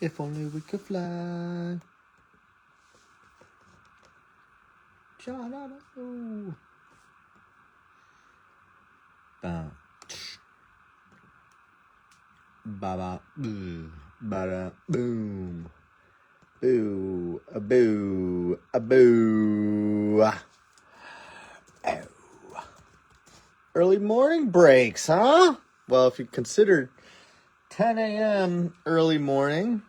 If only we could fly. Ooh. Ba ba boo ba da boom. Boo a boo a boo. Oh. Early morning breaks, huh? Well, if you consider 10 a.m. early morning,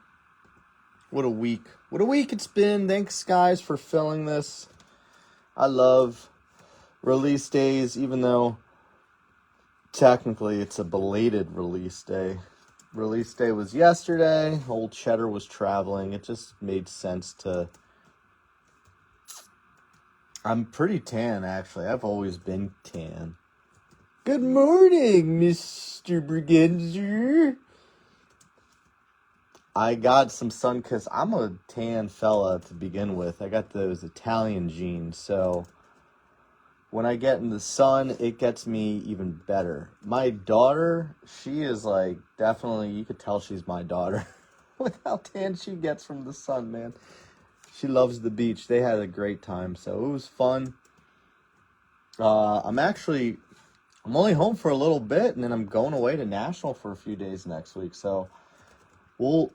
what a week. What a week it's been. Thanks, guys, for filling this. I love release days, even though technically it's a belated release day. Release day was yesterday. Old Cheddar was traveling. It just made sense to... I'm pretty tan, actually. I've always been tan. Good morning, Mr. Brigander. I got some sun because I'm a tan fella to begin with. I got those Italian genes, so when I get in the sun, it gets me even better. My daughter, she is like, definitely, you could tell she's my daughter with how tan she gets from the sun, man. She loves the beach. They had a great time, so it was fun. I'm only home for a little bit, and then I'm going away to Nashville for a few days next week, so we'll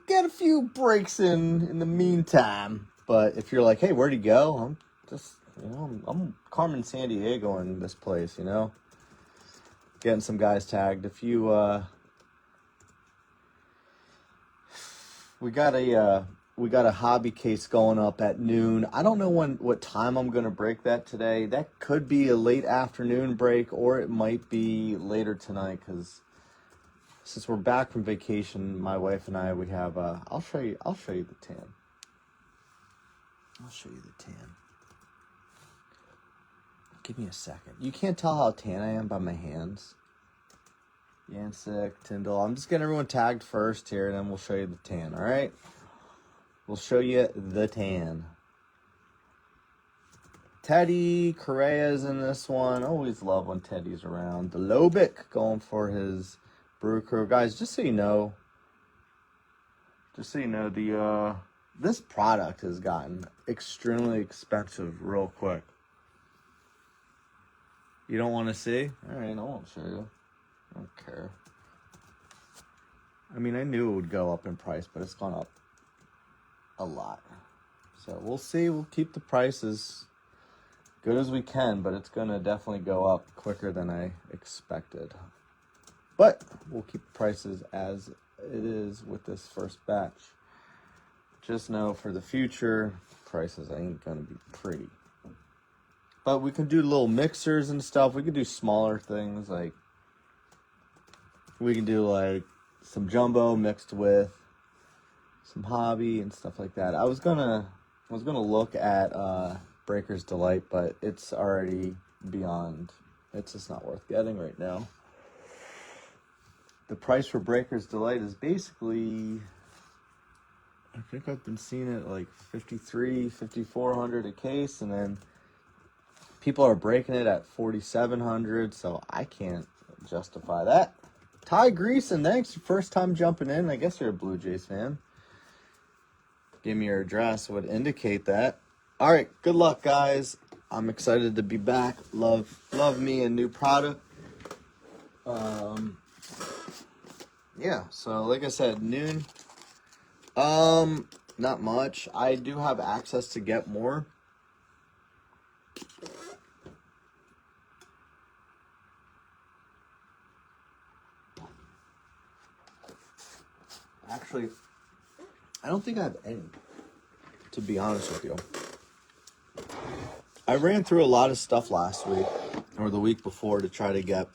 get a few breaks in the meantime. But if you're like, hey, where'd he go? I'm just, I'm Carmen Sandiego in this place, getting some guys tagged. If you, we got a hobby case going up at noon. I don't know what time I'm gonna break that today. That could be a late afternoon break, or it might be later tonight, because since we're back from vacation, my wife and I, we have, I'll show you the tan. I'll show you the tan. Give me a second. You can't tell how tan I am by my hands. Yancek, Tyndall. I'm just getting everyone tagged first here, and then we'll show you the tan, all right? We'll show you the tan. Teddy Correa's in this one. Always love when Teddy's around. The Lobick going for his Brew Crew. Guys, just so you know, this product has gotten extremely expensive real quick. You don't want to see? All right, I won't show you. I don't care. I mean, I knew it would go up in price, but it's gone up a lot. So we'll see. We'll keep the prices good as we can, but it's going to definitely go up quicker than I expected. But we'll keep the prices as it is with this first batch. Just know for the future, prices ain't going to be pretty. But we can do little mixers and stuff. We can do smaller things, like we can do like some jumbo mixed with some hobby and stuff like that. I was gonna look at Breaker's Delight, but it's already beyond. It's just not worth getting right now. The price for Breaker's Delight is basically, I think I've been seeing it like $5,300, $5,400 a case, and then people are breaking it at $4,700, so I can't justify that. Ty Greason, thanks. First time jumping in. I guess you're a Blue Jays fan. Give me your address would indicate that. All right, good luck, guys. I'm excited to be back. Love me a new product. Yeah, so like I said, noon. Not much. I do have access to get more. Actually, I don't think I have any, to be honest with you. I ran through a lot of stuff last week or the week before to try to get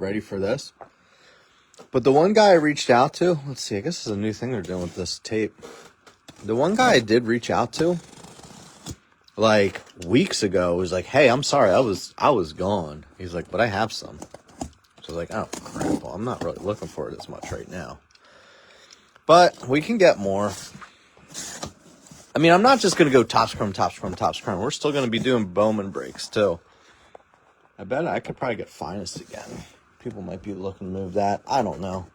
ready for this. But the one guy I reached out to, let's see, I guess this is a new thing they're doing with this tape. The one guy I did reach out to, like weeks ago, was like, hey, I'm sorry, I was gone. He's like, but I have some. So I was like, oh, crap, well, I'm not really looking for it as much right now. But we can get more. I mean, I'm not just going to go Topps Chrome. We're still going to be doing Bowman breaks, too. I bet I could probably get Finest again. People might be looking to move that. I don't know.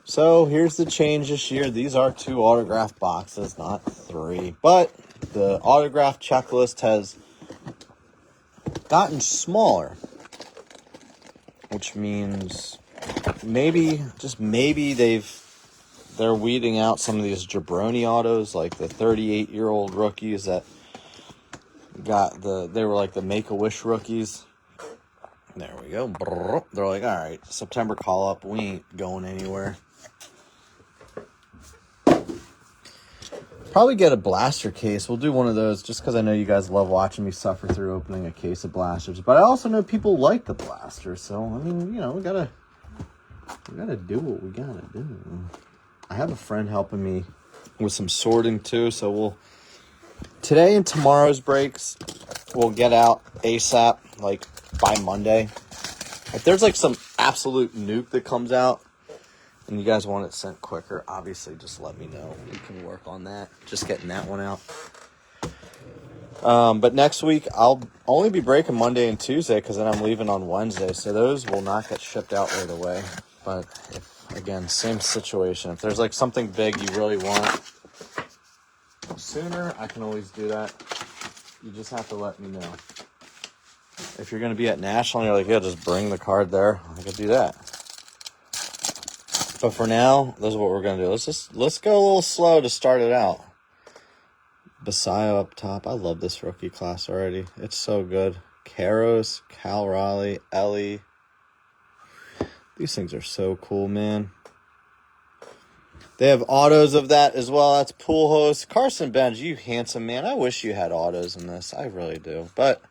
So here's the change this year. These are 2 autograph boxes, not 3. But the autograph checklist has gotten smaller, which means maybe, just maybe they're weeding out some of these jabroni autos, like the 38-year-old rookies that they were like the Make-A-Wish rookies. There we go. They're like, all right, September call-up, we ain't going anywhere. Probably get a blaster case. We'll do one of those just because I know you guys love watching me suffer through opening a case of blasters. But I also know people like the blasters. So, I mean, you know, we gotta do what we gotta do. I have a friend helping me with some sorting too. So today and tomorrow's breaks, we'll get out ASAP, like by Monday. If there's like some absolute nuke that comes out, and you guys want it sent quicker, obviously just let me know. We can work on that. Just getting that one out. But next week, I'll only be breaking Monday and Tuesday because then I'm leaving on Wednesday. So those will not get shipped out right away. But, again, same situation. If there's like something big you really want sooner, I can always do that. You just have to let me know. If you're going to be at National and you're like, yeah, just bring the card there, I could do that. But for now, this is what we're going to do. Let's go a little slow to start it out. Basayo up top. I love this rookie class already. It's so good. Karros, Cal Raleigh, Ellie. These things are so cool, man. They have autos of that as well. That's Pujols. Carson Bench, you handsome man. I wish you had autos in this. I really do. But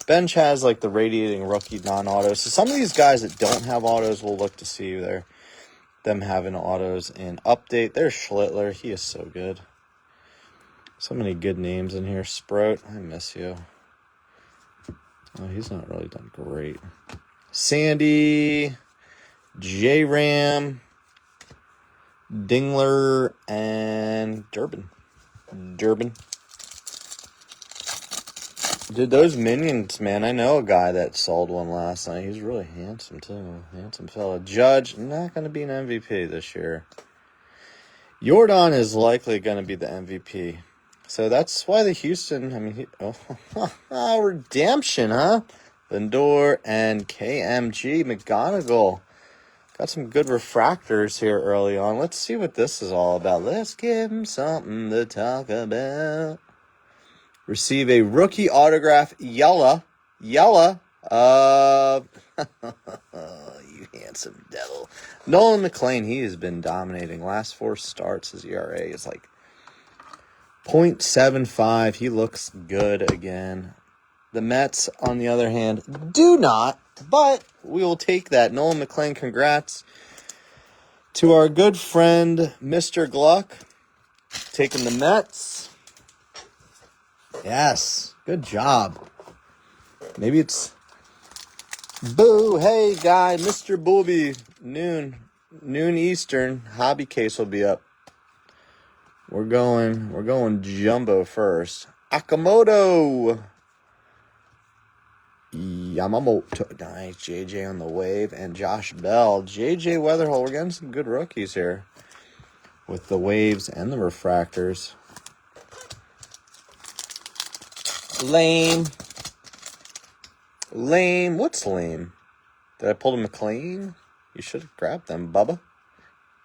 Bench has like the radiating rookie non-autos. So some of these guys that don't have autos will look to see them having autos in update. There's Schlittler. He is so good. So many good names in here. Sprout, I miss you. Oh, he's not really done great. Sandy, J-Ram, Dingler, and Durbin. Dude, those minions, man. I know a guy that sold one last night. He's really handsome, too. Handsome fella. Judge, not going to be an MVP this year. Jordan is likely going to be the MVP. So that's why the Houston, redemption, huh? Lindor and KMG, McGonigal. Got some good refractors here early on. Let's see what this is all about. Let's give him something to talk about. Receive a rookie autograph, Yella, you handsome devil. Nolan McLean, he has been dominating. Last 4 starts, his ERA is like .75. He looks good again. The Mets, on the other hand, do not, but we will take that. Nolan McLean, congrats to our good friend, Mr. Gluck, taking the Mets. Yes, good job. Maybe it's boo, hey guy, Mr. Booby, noon Eastern, hobby case will be up. We're going jumbo first. Akamoto. Yamamoto. Nice. JJ on the wave. And Josh Bell. JJ Weatherhole. We're getting some good rookies here with the waves and the refractors. Lame. What's lame? Did I pull a McLean? You should have grabbed them, Bubba.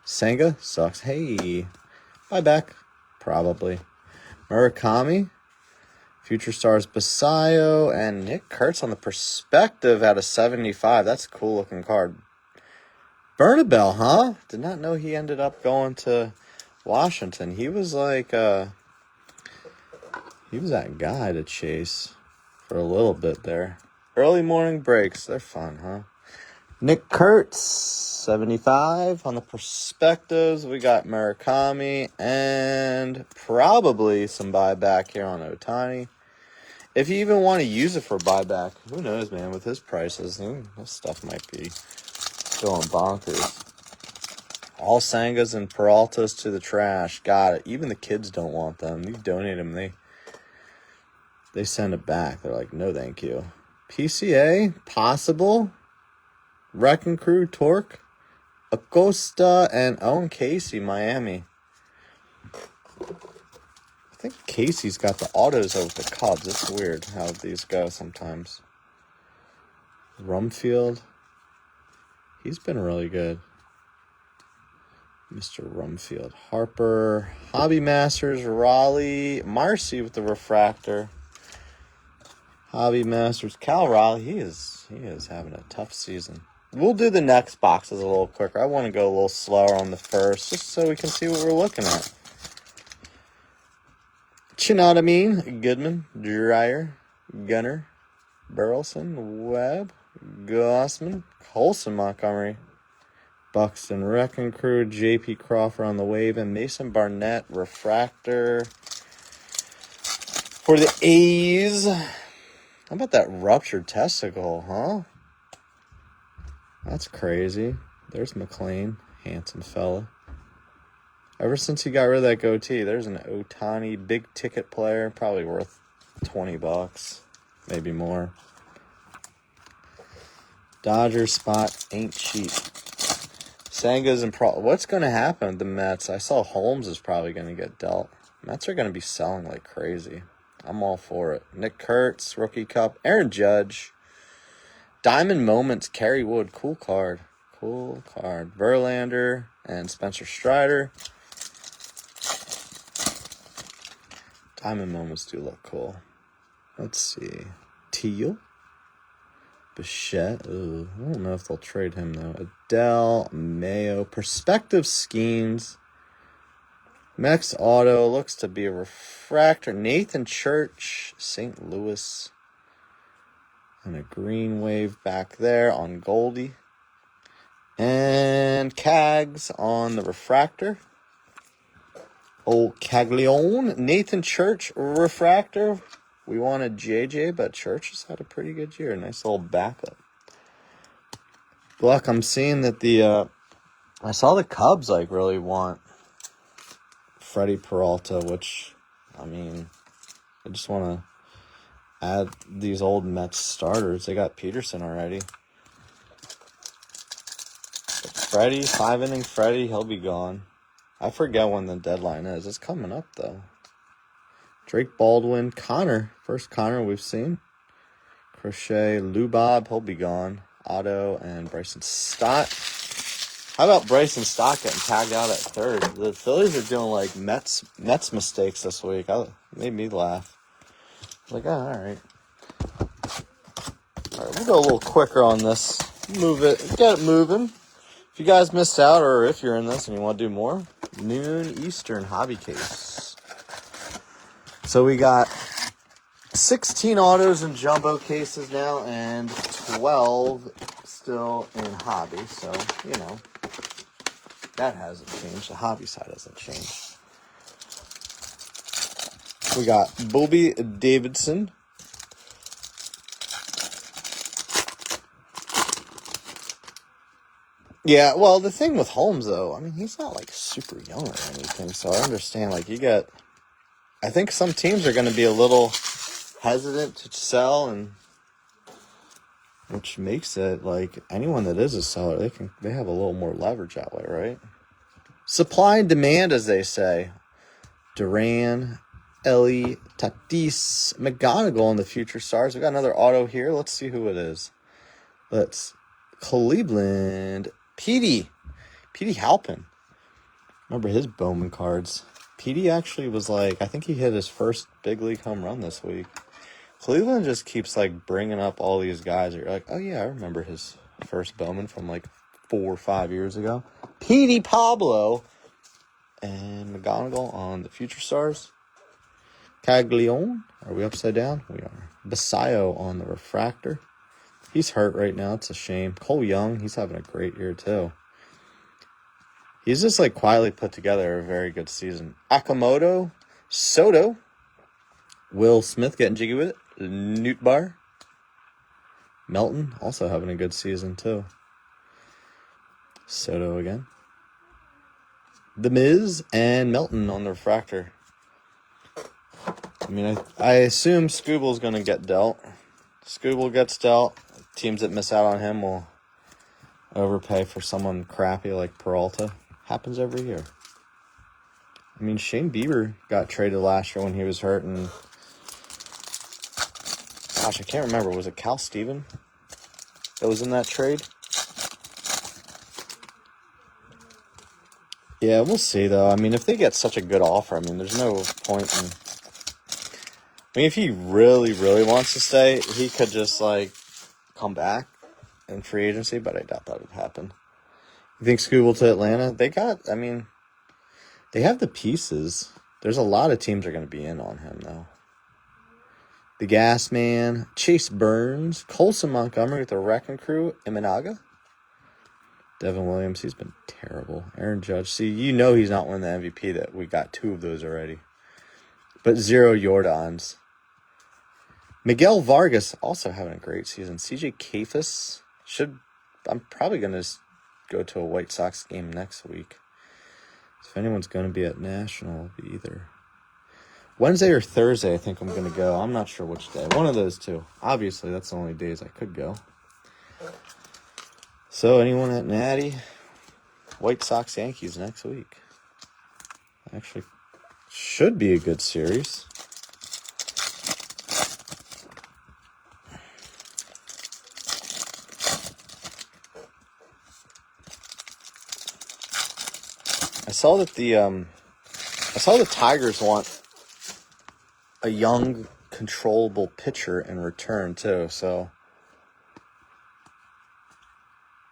Senga sucks. Hey. Buyback. Probably. Murakami. Future Stars Basayo. And Nick Kurtz on the perspective at a 75. That's a cool looking card. Bernabell, huh? Did not know he ended up going to Washington. He was like, he was that guy to chase for a little bit there. Early morning breaks. They're fun, huh? Nick Kurtz, 75 on the perspectives. We got Murakami and probably some buyback here on Ohtani. If you even want to use it for buyback, who knows, man, with his prices. This stuff might be going bonkers. All Sangas and Peraltas to the trash. Got it. Even the kids don't want them. You donate them, they send it back. They're like, no, thank you. PCA, possible. Wrecking Crew, Torque, Acosta, and Owen Casey, Miami. I think Casey's got the autos over the Cubs. It's weird how these go sometimes. Rumfield. He's been really good. Mr. Rumfield. Harper. Hobby Masters. Raleigh. Marcy with the refractor. Hobby Masters. Cal Raleigh. He is having a tough season. We'll do the next boxes a little quicker. I want to go a little slower on the first, just so we can see what we're looking at. Chinadamine, Goodman, Dreyer, Gunner, Burleson, Webb, Gossman, Colson, Montgomery, Buxton, Wrecking Crew, J.P. Crawford on the wave, and Mason Barnett, refractor. For the A's, how about that ruptured testicle, huh? That's crazy. There's McLean, handsome fella. Ever since he got rid of that goatee, there's an Ohtani big ticket player, probably worth $20, maybe more. Dodgers spot ain't cheap. Sanga's in what's going to happen with the Mets? I saw Holmes is probably going to get dealt. Mets are going to be selling like crazy. I'm all for it. Nick Kurtz, Rookie Cup. Aaron Judge. Diamond Moments, Kerry Wood. Cool card. Cool card. Verlander and Spencer Strider. Diamond Moments do look cool. Let's see. Teal. Bichette. Ooh, I don't know if they'll trade him, though. Adele. Mayo. Perspective Schemes. Max Auto. Looks to be a refractor. Nathan Church. St. Louis. And a green wave back there on Goldie. And Cags on the refractor. Old Caglione. Nathan Church, refractor. We wanted JJ, but Church has had a pretty good year. Nice little backup. Gluck, I'm seeing that I saw the Cubs, really want Freddie Peralta, which, I just want to add these old Mets starters. They got Peterson already. But Freddie, 5-inning Freddie, he'll be gone. I forget when the deadline is. It's coming up, though. Drake Baldwin, Connor. First Connor we've seen. Crochet, Lou Bob, he'll be gone. Otto and Bryson Stott. How about Bryson Stott getting tagged out at third? The Phillies are doing Mets mistakes this week. Made me laugh. All right. All right, we'll go a little quicker on this. Move it, get it moving. If you guys missed out, or if you're in this and you want to do more, noon Eastern hobby case. So we got 16 autos and jumbo cases now, and 12 still in hobby. So, that hasn't changed. The hobby side hasn't changed. We got Bobby Davidson. Yeah, well, the thing with Holmes, though, he's not, super young or anything, so I understand, I think some teams are going to be a little hesitant to sell, and which makes it, anyone that is a seller, they have a little more leverage that way, right? Supply and demand, as they say. Duran, Ellie, Tatis, McGonigal in the Future Stars. We got another auto here. Let's see who it is. Cleveland. Petey Halpin. Remember his Bowman cards. Petey actually was I think he hit his first big league home run this week. Cleveland just keeps bringing up all these guys. You're oh yeah, I remember his first Bowman from 4 or 5 years ago. Petey Pablo and McGonigal on the Future Stars. Caglione. Are we upside down? We are. Basayo on the refractor. He's hurt right now. It's a shame. Cole Young, he's having a great year, too. He's just, quietly put together a very good season. Akamoto, Soto, Will Smith getting jiggy with it. Newt Bar. Melton, also having a good season, too. Soto again. The Miz and Melton on the refractor. I assume Scooble's going to get dealt. Scooble gets dealt. Teams that miss out on him will overpay for someone crappy like Peralta. Happens every year. I mean, Shane Bieber got traded last year when he was hurt, and gosh, I can't remember. Was it Cal Steven that was in that trade? Yeah, we'll see, though. I mean, if they get such a good offer, I mean, there's no point in... I mean, if he really, really wants to stay, he could just, like, come back in free agency, but I doubt that would happen. You think Scooble to Atlanta? They got, I mean, they have the pieces. There's a lot of teams that are going to be in on him, though. The Gas Man, Chase Burns, Colson Montgomery with the Wrecking Crew, Imanaga. Devin Williams, he's been terrible. Aaron Judge, see, you know he's not winning the MVP. That we got 2 of those already. But 0 Jordans. Miguel Vargas also having a great season. CJ Kafis I'm probably going to go to a White Sox game next week. If anyone's going to be at National, it'll be either Wednesday or Thursday, I think I'm going to go. I'm not sure which day. One of those 2. Obviously, that's the only days I could go. So, anyone at Natty? White Sox Yankees next week. Actually, should be a good series. I saw that the Tigers want a young, controllable pitcher in return too. So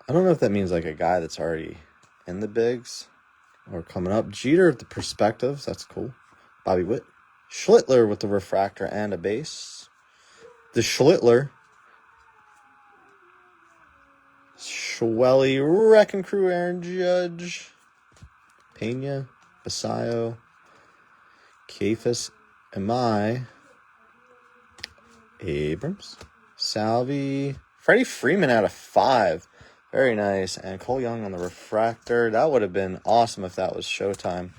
I don't know if that means like a guy that's already in the bigs or coming up. Jeter with the perspectives, that's cool. Bobby Witt, Schlittler with the refractor and a base. The Schlittler. Schwelly, Wrecking Crew, Aaron Judge. Pena, Basayo, Kafis, Amai, Abrams, Salvi, Freddie Freeman out of 5. Very nice. And Cole Young on the refractor. That would have been awesome if that was Showtime.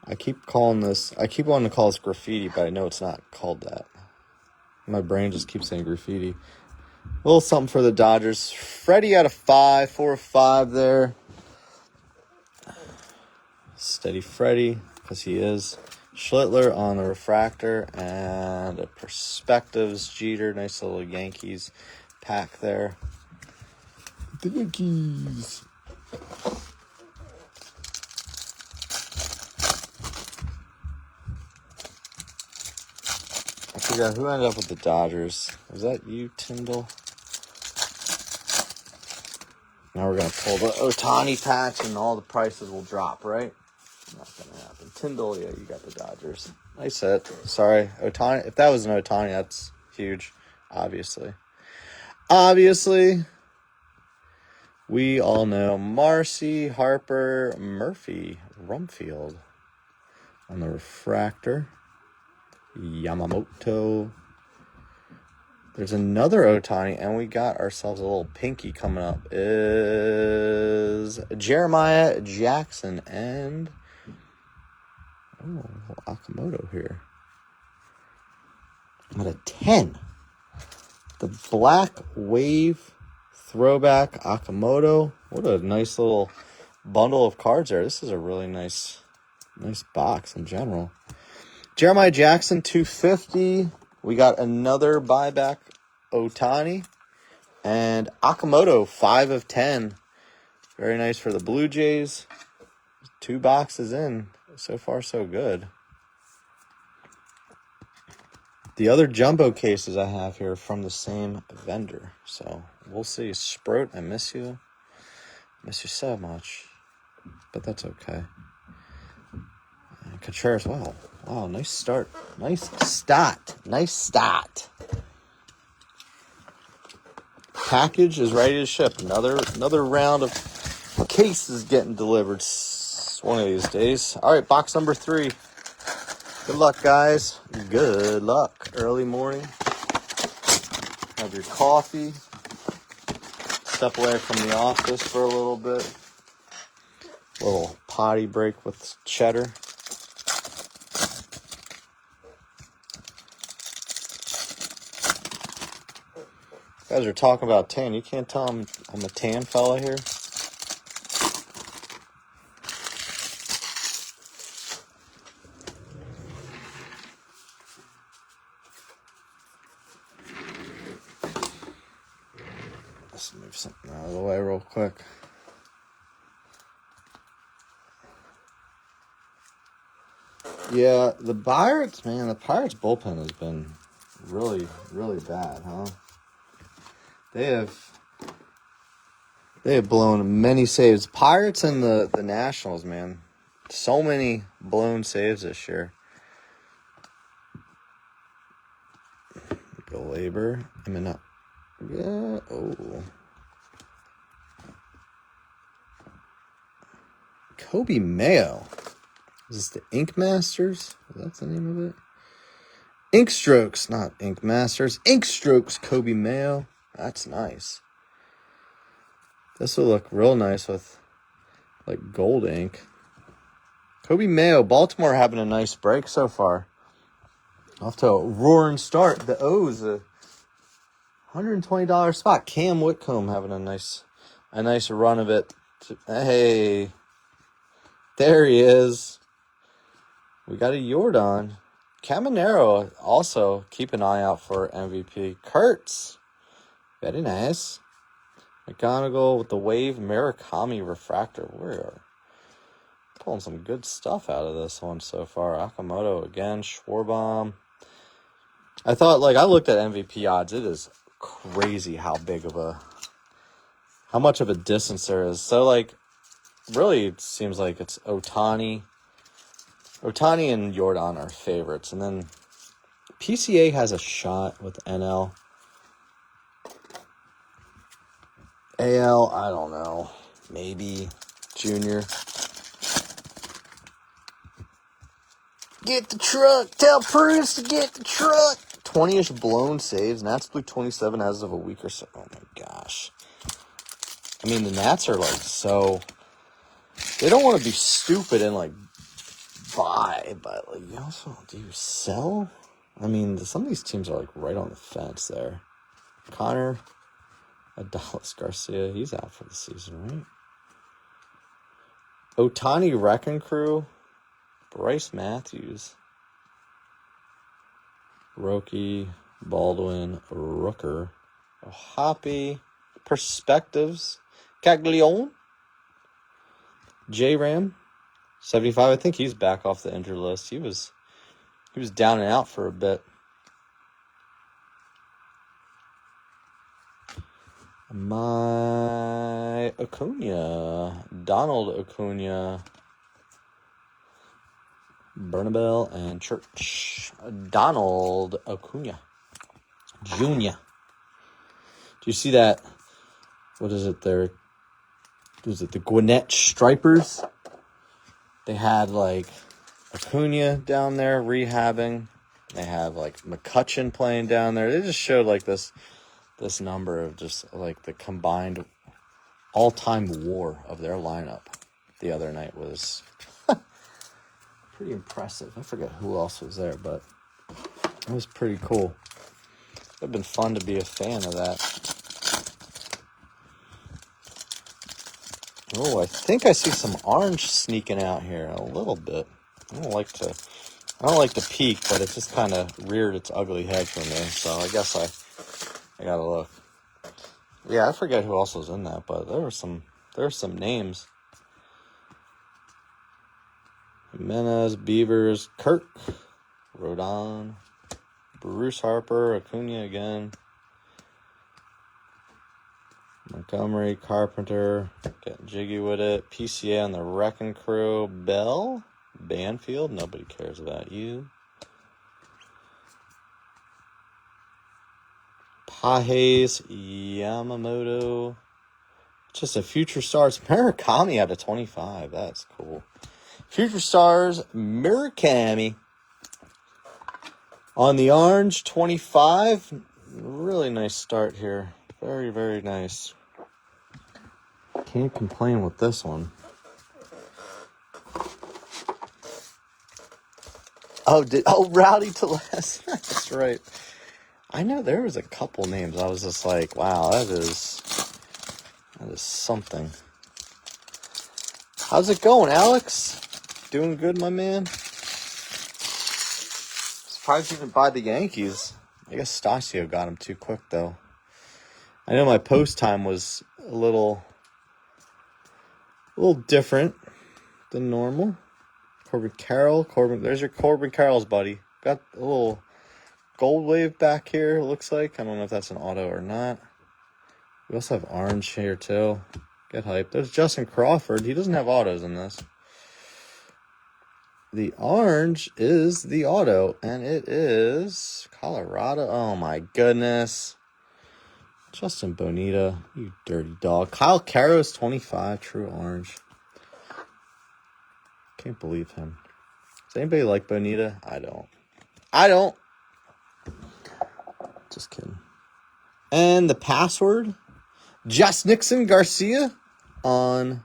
I keep wanting to call this graffiti, but I know it's not called that. My brain just keeps saying graffiti. A little something for the Dodgers. Freddie out of 5, 4 of 5 there. Steady Freddie, because he is. Schlittler on the refractor and a perspectives. Jeter, nice little Yankees pack there. The Yankees. I forgot who ended up with the Dodgers. Was that you, Tyndall? Now we're going to pull the Ohtani patch and all the prices will drop, right? Not going to happen. Tyndall, yeah, you got the Dodgers. Nice hit. Sorry, Ohtani. If that was an Ohtani, that's huge, obviously. We all know Marcy, Harper, Murphy, Rumfield on the refractor. Yamamoto. There's another Ohtani, and we got ourselves a little pinky coming up. Is Jeremiah Jackson and Akamoto here. At a 10. The Black Wave throwback Akamoto. What a nice little bundle of cards there. This is a really nice box in general. Jeremiah Jackson, 250. We got another buyback Ohtani. And Akamoto, 5 of 10. Very nice for the Blue Jays. 2 boxes in. So far, so good. The other jumbo cases I have here are from the same vendor. So, we'll see. Sprout, I miss you. Miss you so much. But that's okay. And Contreras, wow. Wow, nice start. Nice start. Package is ready to ship. Another round of cases getting delivered one of these days. All right, box number 3. Good luck, guys. Good luck. Early morning. Have your coffee. Step away from the office for a little bit. Little potty break with cheddar. Guys are talking about tan. You can't tell I'm a tan fella here. Let's move something out of the way real quick. Yeah, the Pirates bullpen has been really, really bad, huh? They have blown many saves. Pirates and the Nationals, man. So many blown saves this year. Glaber. I mean, not. Yeah. Oh. Kobe Mayo. Is this the Ink Masters? That's the name of it. Ink Strokes, not Ink Masters. Ink Strokes, Kobe Mayo. That's nice. This will look real nice with like gold ink. Kobe Mayo, Baltimore having a nice break so far. Off to a roaring start. The O's a $120 spot. Cam Whitcomb having a nice run of it. Hey, there he is. We got a Yordan. Caminero also keep an eye out for MVP. Kurtz, very nice. McGonigal with the Wave Murakami Refractor. We're pulling some good stuff out of this one so far. Akamoto again. Schwarbaum. I looked at MVP odds. It is crazy how much of a distance there is. So, really, it seems like it's Ohtani. Ohtani and Yordan are favorites. And then PCA has a shot with NL. AL, I don't know. Maybe Junior. Get the truck. Tell Prudence to get the truck. 20-ish blown saves. Nats blew 27 as of a week or so. Oh, my gosh. I mean, the Nats are, so... They don't want to be stupid and, buy, but, you also... Do you sell? I mean, some of these teams are, right on the fence there. Connor Adalis Garcia, he's out for the season, right? Ohtani Wrecking Crew. Bryce Matthews. Roki, Baldwin, Rooker, Hoppy, Perspectives, Caglione, J-Ram, 75. I think he's back off the injured list. He was down and out for a bit. My Acuna, Donald Acuna, Bernabel and Church. Donald Acuna Jr. Do you see that? What is it there? Was it the Gwinnett Stripers? They had Acuna down there rehabbing. They have McCutchen playing down there. They just showed this number of just the combined all-time WAR of their lineup the other night was pretty impressive. I forget who else was there, but it was pretty cool. It would have been fun to be a fan of that. Oh, I think I see some orange sneaking out here a little bit. I don't like to peek, but it just kind of reared its ugly head for me, so I guess I gotta look. Yeah, I forget who else was in that, but there were some names. Jimenez, Beavers, Kirk, Rodon, Bruce Harper, Acuna again, Montgomery, Carpenter, getting jiggy with it, PCA on the Wrecking Crew, Bell, Banfield, nobody cares about you, Pages, Yamamoto, just a Future Stars, Murakami out of 25, that's cool. Future Stars, Murakami. On the orange, 25. Really nice start here. Very, very nice. Can't complain with this one. Rowdy Telesco. That's right. I know there was a couple names. I was just like, wow, that is something. How's it going, Alex? Doing good, my man? Surprised you didn't buy the Yankees. I guess Stasio got him too quick, though. I know my post time was a little different than normal. Corbin Carroll. There's your Corbin Carroll's buddy. Got a little gold wave back here, looks like. I don't know if that's an auto or not. We also have orange here, too. Get hyped. There's Justin Crawford. He doesn't have autos in this. The orange is the auto, and it is Colorado. Oh, my goodness. Justin Bonita, you dirty dog. Kyle Caros, 25, true orange. Can't believe him. Does anybody like Bonita? I don't. Just kidding. And the password, Just Nixon Garcia on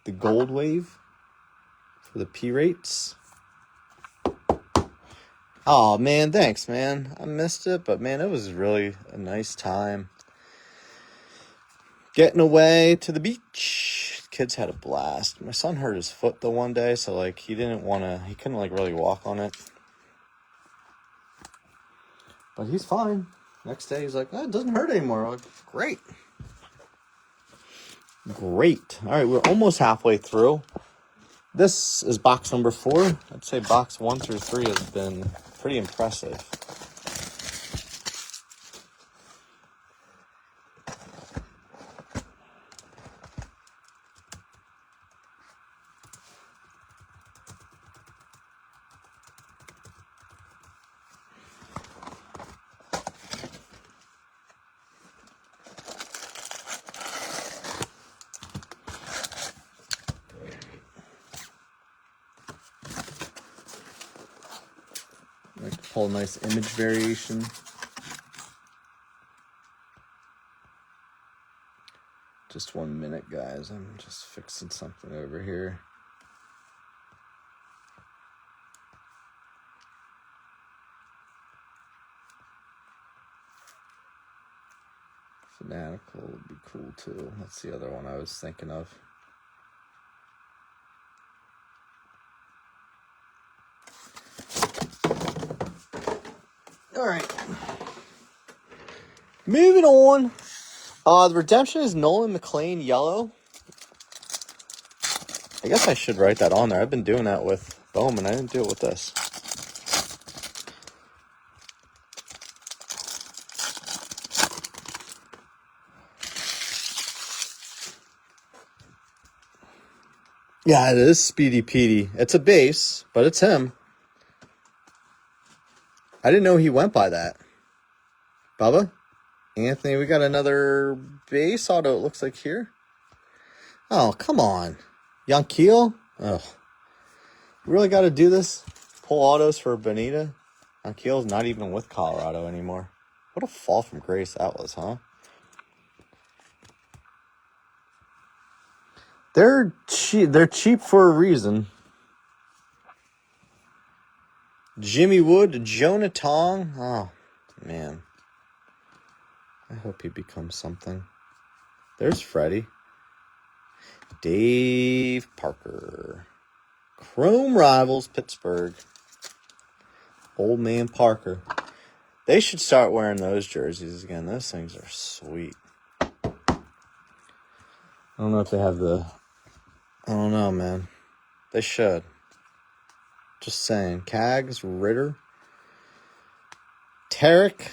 the gold wave for the P rates. Oh, man, thanks, man. I missed it, but, man, it was really a nice time. Getting away to the beach. Kids had a blast. My son hurt his foot the one day, so, like, he couldn't, like, really walk on it. But he's fine. Next day, he's like, oh, it doesn't hurt anymore. I'm like, great. Great. All right, we're almost halfway through. This is box number 4. I'd say box 1 through 3 has been pretty impressive. I like to pull a nice image variation. Just 1 minute, guys. I'm just fixing something over here. Fanatical would be cool, too. That's the other one I was thinking of. All right. Moving on. The redemption is Nolan McLean yellow. I guess I should write that on there. I've been doing that with Bowman. I didn't do it with this. Yeah, it is Speedy Petey. It's a base, but it's him. I didn't know he went by that. Bubba? Anthony, we got another base auto, it looks like here. Oh, come on. Yanquiel? Oh. We really got to do this? Pull autos for Bonita? Yanquiel's not even with Colorado anymore. What a fall from grace that was, huh? They're cheap. They're cheap for a reason. Jimmy Wood, Jonah Tong. Oh, man. I hope he becomes something. There's Freddie. Dave Parker. Chrome Rivals, Pittsburgh. Old man Parker. They should start wearing those jerseys again. Those things are sweet. I don't know if they have the... I don't know, man. They should. Just saying. Cags, Ritter. Tarek,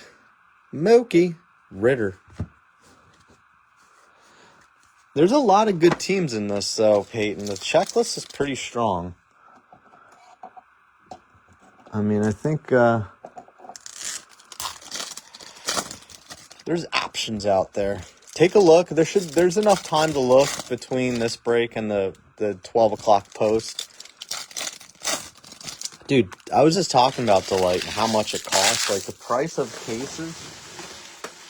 Mookie, Ritter. There's a lot of good teams in this, though, Peyton. The checklist is pretty strong. I mean, I think there's options out there. Take a look. There's enough time to look between this break and the 12 o'clock post. Dude, I was just talking about how much it costs. Like, the price of cases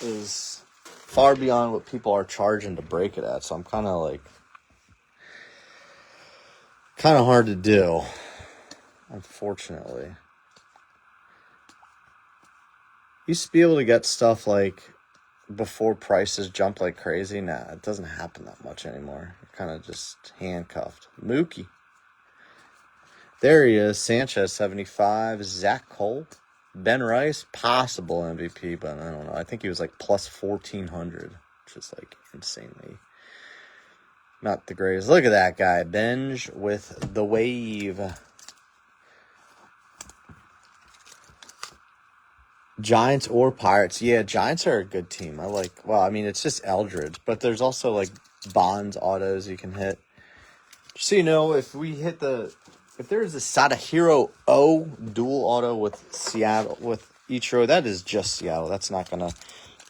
is far beyond what people are charging to break it at. So I'm kind of hard to do, unfortunately. Used to be able to get stuff like before prices jump like crazy. Nah, it doesn't happen that much anymore. You're kind of just handcuffed. Mookie. There he is. Sanchez, 75. Zach Cole. Ben Rice, possible MVP, but I don't know. I think he was like plus 1,400, which is like insanely not the greatest. Look at that guy. Benj with the wave. Giants or Pirates. Yeah, Giants are a good team. Well, I mean, it's just Eldridge, but there's also like Bonds autos you can hit. Just so you know, if there's a Sadahiro O dual auto with Seattle, with Ichiro, that is just Seattle. That's not gonna,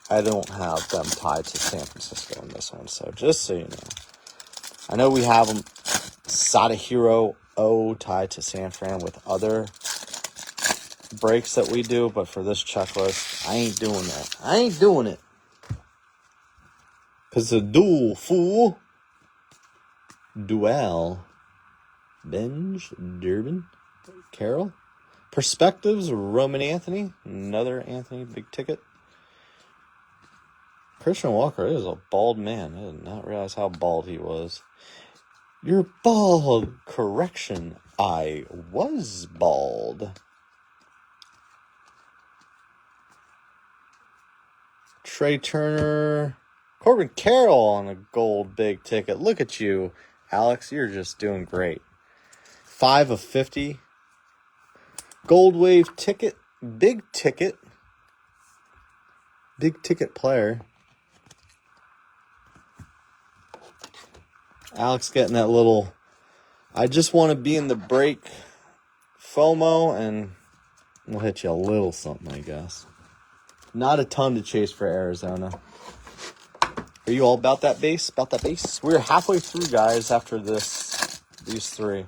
I don't have them tied to San Francisco in this one, so just so you know. I know we have them, Sadahiro O tied to San Fran with other breaks that we do, but for this checklist, I ain't doing that. I ain't doing it. Because it's a duel, fool. Duel. Benj, Durbin, Carroll. Perspectives, Roman Anthony. Another Anthony, big ticket. Christian Walker is a bald man. I did not realize how bald he was. You're bald. Correction. I was bald. Trey Turner. Corbin Carroll on a gold big ticket. Look at you, Alex. You're just doing great. 5 of 50. Gold wave ticket. Big ticket. Big ticket player. Alex getting that little, I just want to be in the break FOMO, and we'll hit you a little something, I guess. Not a ton to chase for Arizona. Are you all about that base? About that base? We're halfway through, guys, after these three.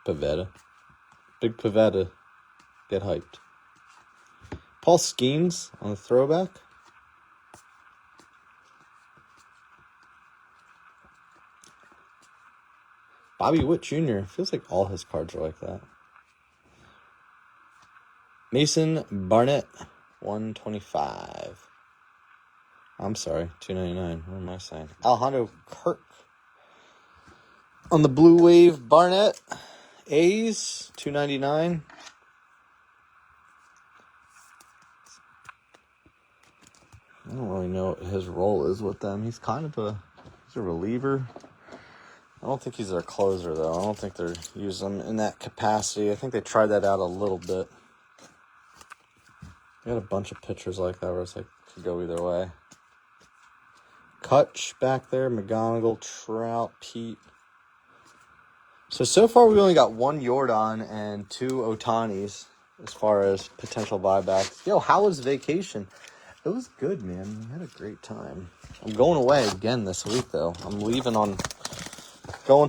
Pavetta. Big Pavetta. Get hyped. Paul Skeens on the throwback. Bobby Witt Jr. Feels like all his cards are like that. Mason Barnett, 125. I'm sorry, 299. What am I saying? Alejandro Kirk. On the Blue Wave, Barnett. A's, 299. I don't really know what his role is with them. He's kind of he's a reliever. I don't think he's their closer, though. I don't think they're using him in that capacity. I think they tried that out a little bit. We got a bunch of pitchers like that where it's like, could go either way. Kutch back there, McGonigal, Trout, Pete. So far we only got 1 Jordan and 2 Otanis as far as potential buybacks. Yo, how was vacation? It was good, man. We had a great time. I'm going away again this week, though. I'm going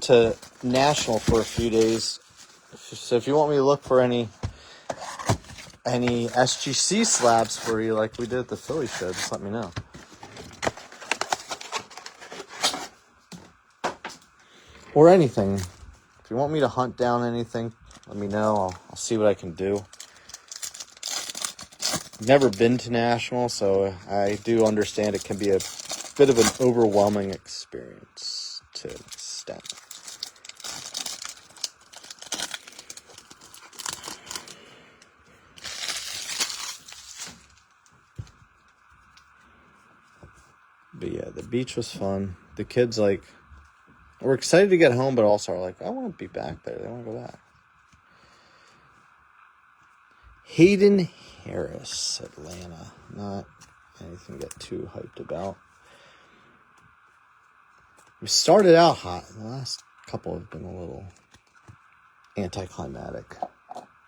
to National for a few days. So if you want me to look for any SGC slabs for you like we did at the Philly show, just let me know. Or anything. If you want me to hunt down anything, let me know. I'll see what I can do. Never been to National, so I do understand it can be a bit of an overwhelming experience to an extent. But yeah, the beach was fun. The kids, we're excited to get home, but also are like, I want to be back there. They want to go back. Hayden Harris, Atlanta. Not anything to get too hyped about. We started out hot. The last couple have been a little anticlimactic.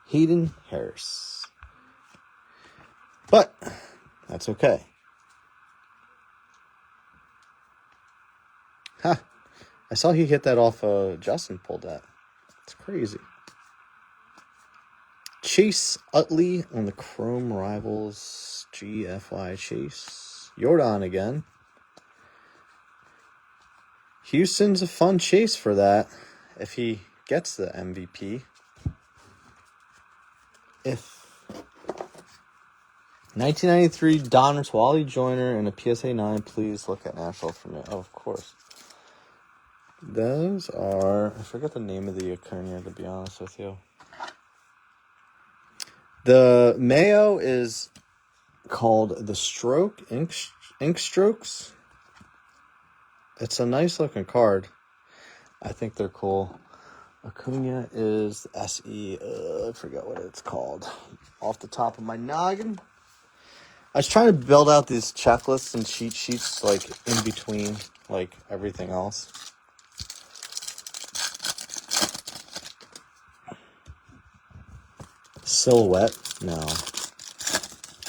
Hayden Harris. But that's okay. Huh. I saw he hit that off Justin pulled that. It's crazy. Chase Utley on the Chrome Rivals GFY Chase. Jordan again. Houston's a fun chase for that if he gets the MVP. If 1993 Donruss Wally Joyner and a PSA 9, please look at Nashville for me. Oh, of course. Those are, I forget the name of the Acuna, to be honest with you. The Mayo is called the Stroke Ink Strokes. It's a nice looking card. I think they're cool. Acuna is SE. I forget what it's called. Off the top of my noggin. I was trying to build out these checklists and cheat sheets like in between like everything else. Silhouette? No.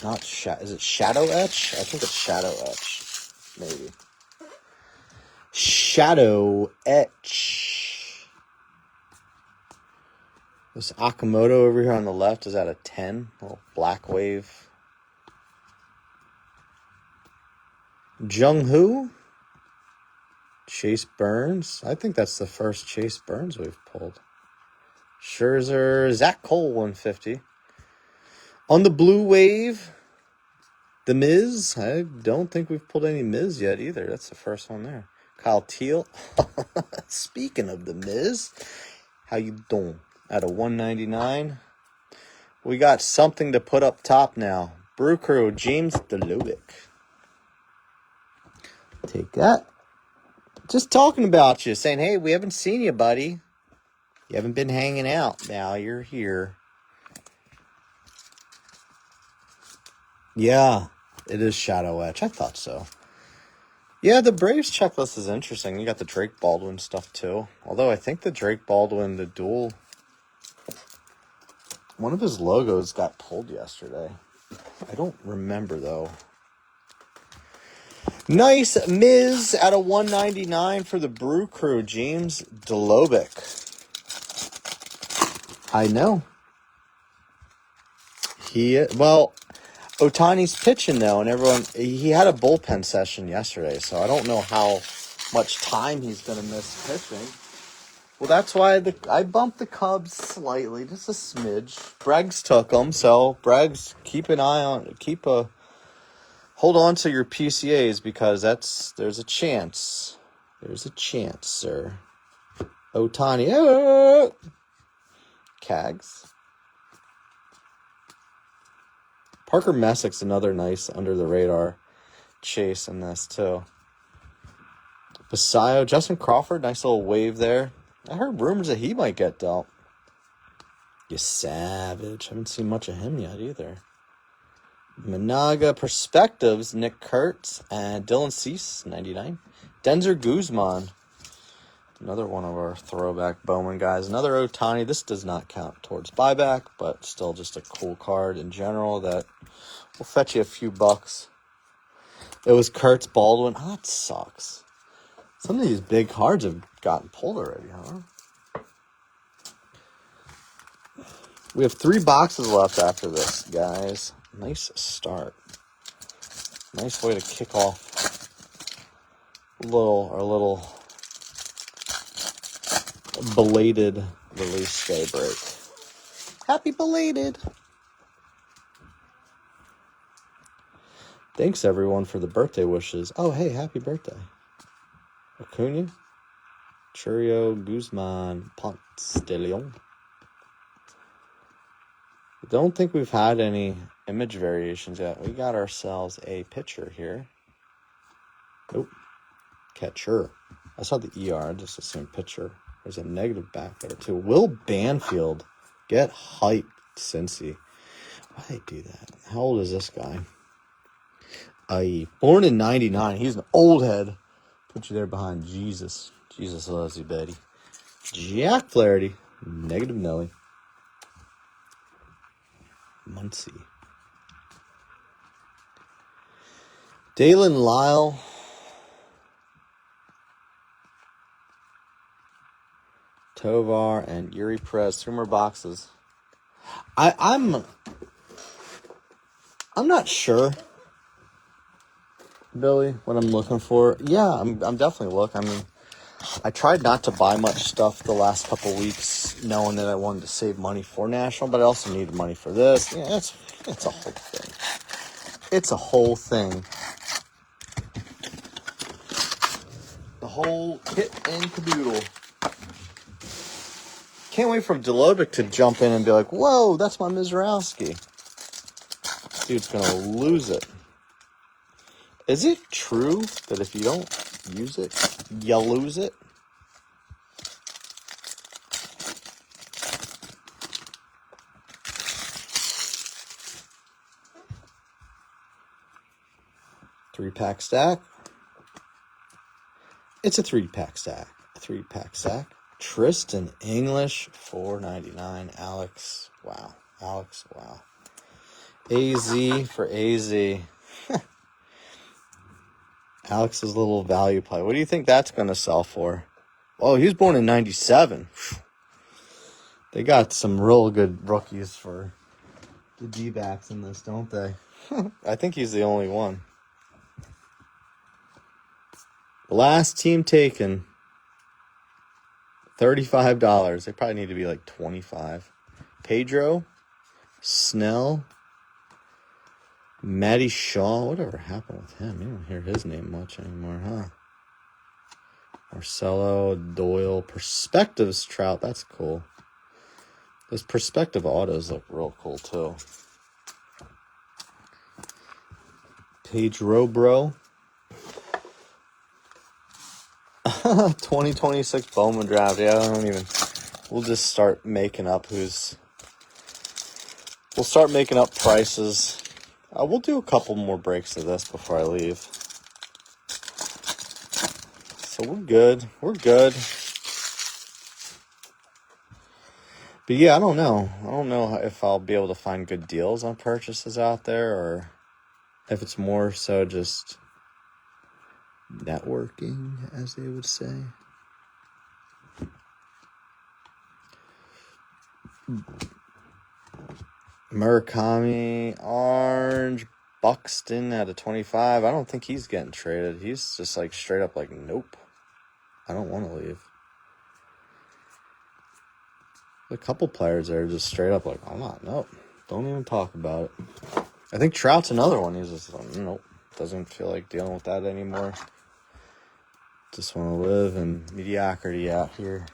Not is it Shadow Etch? I think it's Shadow Etch. Maybe. Shadow Etch. This Akamoto over here on the left is at a 10. Little black wave. Jung Hoo. Chase Burns. I think that's the first Chase Burns we've pulled. Scherzer. Zach Cole 150. On the blue wave, the Miz. I don't think we've pulled any Miz yet either. That's the first one there. Kyle Teal. Speaking of the Miz, how you doing? At a 199. We got something to put up top now. Brew Crew, James Delovic. Take that. Just talking about you, saying, hey, we haven't seen you, buddy. You haven't been hanging out. Now you're here. Yeah, it is Shadow Etch. I thought so. Yeah, the Braves checklist is interesting. You got the Drake Baldwin stuff, too. Although I think the Drake Baldwin, the dual, one of his logos got pulled yesterday. I don't remember, though. Nice Miz at a 199 for the Brew Crew, James Delovic. I know. Ohtani's pitching, though, and he had a bullpen session yesterday, so I don't know how much time he's going to miss pitching. Well, that's why I bumped the Cubs slightly, just a smidge. Breggs took them, so Breggs, hold on to your PCAs because there's a chance. There's a chance, sir. Ohtani, Cags. Parker Messick's another nice under-the-radar chase in this, too. Basayo, Justin Crawford, nice little wave there. I heard rumors that he might get dealt. You savage. Haven't seen much of him yet, either. Managa Perspectives, Nick Kurtz, and Dylan Cease, 99. Denzer Guzman, another one of our throwback Bowman guys. Another Ohtani. This does not count towards buyback, but still just a cool card in general that will fetch you a few bucks. It was Kurtz Baldwin. Oh, that sucks. Some of these big cards have gotten pulled already, huh? We have 3 boxes left after this, guys. Nice start. Nice way to kick off our little belated release day break. Happy belated! Thanks, everyone, for the birthday wishes. Oh, hey, happy birthday. Acuna, Churio, Guzman, Ponce de Leon. I don't think we've had any image variations yet. We got ourselves a pitcher here. Nope. Catcher. I saw the ER. I just assumed pitcher. There's a negative back there, too. Will Banfield. Get hyped, Cincy. Why they do that? How old is this guy? Born in 99. He's an old head. Put you there behind Jesus. Jesus loves you, Betty. Jack Flaherty. Negative Nelly. Muncie. Dalen Lyle. Tovar and Yuri Perez. 3 more boxes. I'm not sure, Billy, what I'm looking for. Yeah, I'm definitely looking. I mean, I tried not to buy much stuff the last couple weeks, knowing that I wanted to save money for National, but I also needed money for this. Yeah, it's a whole thing. It's a whole thing. The whole kit and caboodle. Can't wait for Delobic to jump in and be like, whoa, that's my Mizrowski. Dude's going to lose it. Is it true that if you don't use it, you lose it? Three-pack stack. It's a three-pack stack. A three-pack stack. Tristan English, $4.99. Alex, wow. Alex, wow. AZ for AZ. Alex's little value play. What do you think that's going to sell for? Oh, he was born in 97. They got some real good rookies for the D-backs in this, don't they? I think he's the only one. Last team taken, $35. They probably need to be like $25. Pedro, Snell, Matty Shaw. Whatever happened with him? You don't hear his name much anymore, huh? Marcelo, Doyle, Perspectives Trout. That's cool. Those Perspective autos look real cool, too. Pedro, bro. 2026 Bowman draft. Yeah, I don't even. We'll just start making up who's. We'll start making up prices. We'll do a couple more breaks of this before I leave. So we're good. We're good. But yeah, I don't know. I don't know if I'll be able to find good deals on purchases out there, or if it's more so just networking, as they would say. Murakami, Orange, Buxton at a 25. I don't think he's getting traded. He's just like straight up like, nope. I don't want to leave. A couple players that are just straight up like, I'm not, nope. Don't even talk about it. I think Trout's another one. He's just like, nope. Doesn't feel like dealing with that anymore. Just want to live in mediocrity out here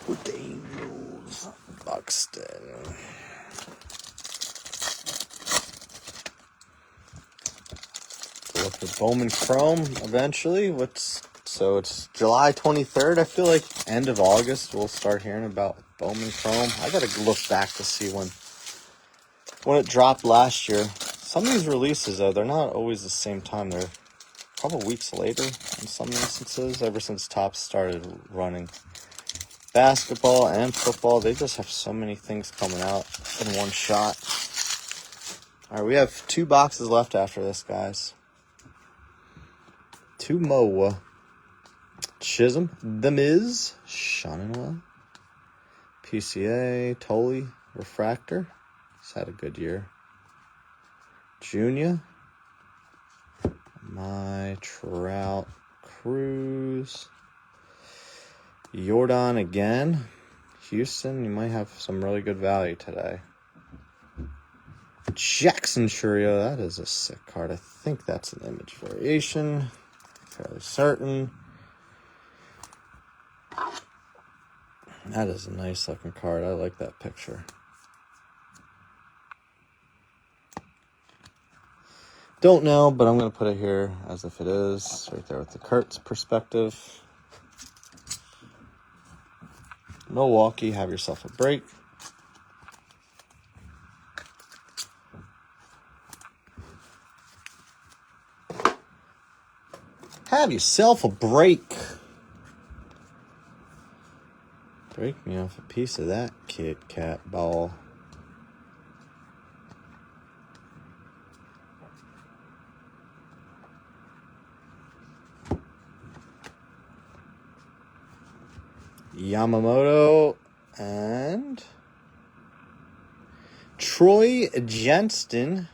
with the Angels. Buxton. Look for Bowman Chrome eventually. So it's July 23rd. I feel like end of August we'll start hearing about Bowman Chrome. I gotta look back to see when it dropped last year. Some of these releases though, they're not always the same time. They're a couple weeks later in some instances. Ever since Topps started running basketball and football, they just have so many things coming out in one shot. All right, we have 2 boxes left after this, guys. 2 Moa. Chisholm, The Miz, Shonenwell, PCA, Tolley, Refractor. He's had a good year. Junior, My Trout, Cruz, Jordan again. Houston, you might have some really good value today. Jackson Churio, that is a sick card. I think that's an image variation. Fairly certain. That is a nice looking card. I like that picture. Don't know, but I'm going to put it here as if it is. Right there with the Kurtz perspective. Milwaukee, have yourself a break. Have yourself a break. Break me off a piece of that Kit Kat ball. Yamamoto and Troy Jenston.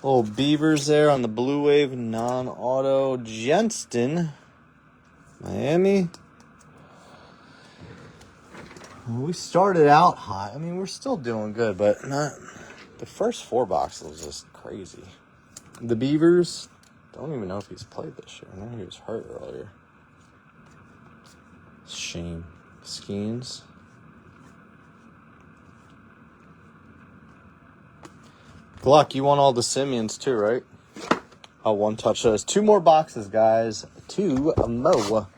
Little Beavers there on the Blue Wave non-auto. Jenston. Miami. We started out hot. I mean, we're still doing good, but not... The first 4 boxes was just crazy. The Beavers, don't even know if he's played this year. I know he was hurt earlier. Shame. Skeens. Gluck, you want all the Simeons too, right? I'll one touch those. 2 more boxes, guys. 2 more.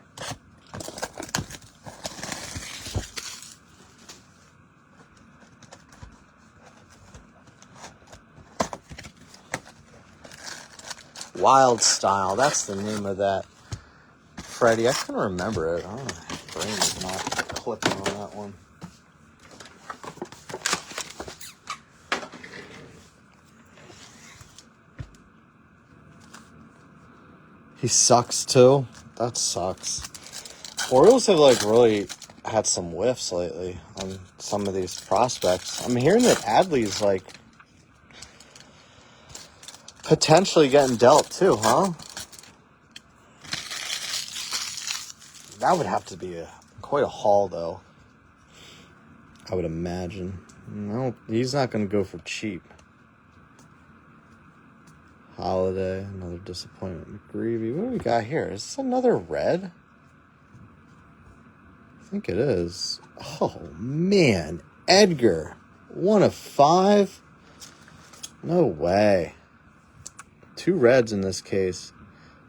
Wild Style. That's the name of that. Freddie. I couldn't remember it. I don't know. My brain is not clicking on that one. He sucks too. That sucks. Orioles have like really had some whiffs lately on some of these prospects. I'm hearing that Adley's like potentially getting dealt too, huh? That would have to be quite a haul, though. I would imagine. No, he's not going to go for cheap. Holiday, another disappointment. McGreevy. What do we got here? Is this another red? I think it is. Oh, man. Edgar. 1 of 5? No way. 2 reds in this case.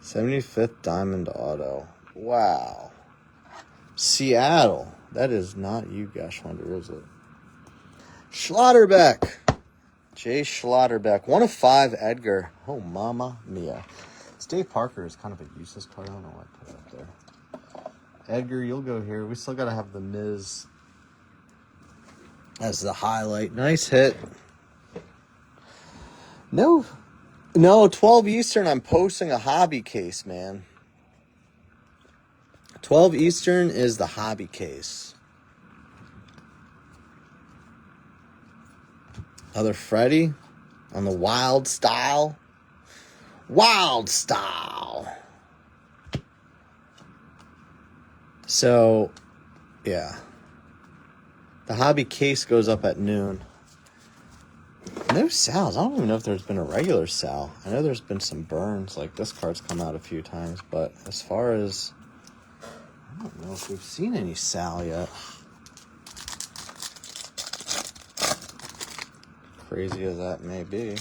75th Diamond Auto. Wow. Seattle. That is not you, Gashwonder, is it? Schlotterbeck. Jay Schlotterbeck. 1 of 5 Edgar. Oh, mama mia. This Dave Parker is kind of a useless card. I don't know why I put it up there. Edgar, you'll go here. We still got to have the Miz as the highlight. Nice hit. No, 12 Eastern, I'm posting a hobby case, man. 12 Eastern is the hobby case. Another Freddie on the Wild Style. Wild Style. So, yeah. The hobby case goes up at noon. No Sals. I don't even know if there's been a regular Sal. I know there's been some burns. Like, this card's come out a few times. But as far as... I don't know if we've seen any Sal yet. Crazy as that may be.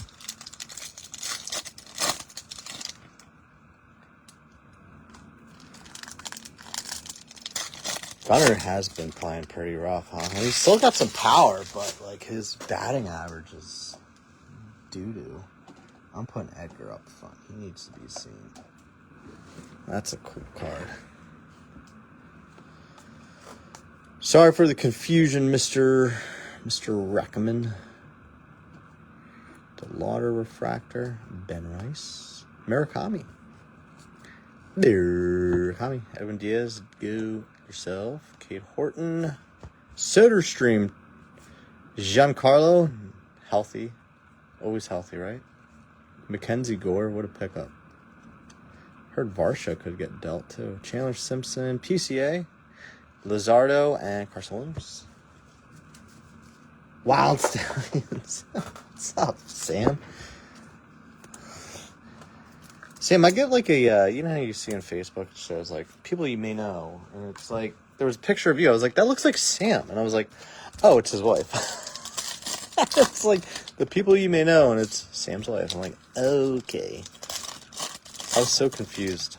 Gunnar has been playing pretty rough, huh? He's still got some power, but like his batting average is doo-doo. I'm putting Edgar up front. He needs to be seen. That's a cool card. Sorry for the confusion, Mr. Reckerman. The Lauder Refractor. Ben Rice. Murakami. Edwin Diaz. Go yourself. Kate Horton. SoderStream. Giancarlo. Healthy. Always healthy, right? Mackenzie Gore. What a pickup. Heard Varsha could get dealt, too. Chandler Simpson. PCA. Lizardo and Carson Williams. Wild Stallions. What's up, Sam? Sam, I get like a, you know how you see on Facebook, it shows like people you may know. And it's like, there was a picture of you. I was like, that looks like Sam. And I was like, oh, it's his wife. It's like the people you may know, and it's Sam's wife. I'm like, okay. I was so confused.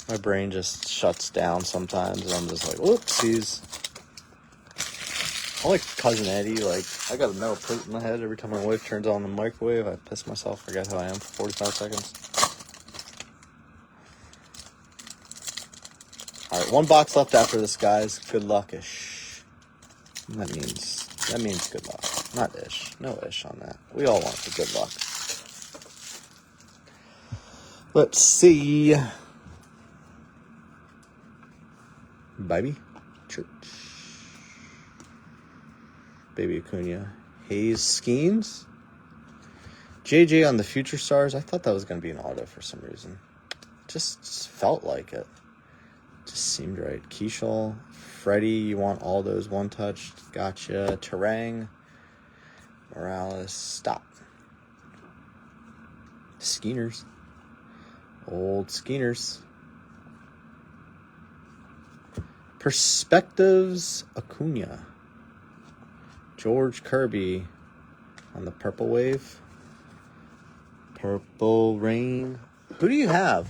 My brain just shuts down sometimes, and I'm just like, whoopsies. I'm like Cousin Eddie. Like, I got a metal plate in my head every time my wife turns on the microwave. I piss myself, forget who I am for 45 seconds. All right, 1 box left after this, guys. Good luck-ish. That means good luck. Not ish. No ish on that. We all want the good luck. Let's see. Baby Church. Baby Acuna. Hayes Skeens. JJ on the Future Stars. I thought that was going to be an auto for some reason. Just felt like it. Just seemed right. Keishal. Freddie, you want all those one-touched. Gotcha. Terang. Morales. Stop. Skeeners. Old Skeeners. Perspectives Acuna. George Kirby on the Purple Wave. Purple Rain. Who do you have?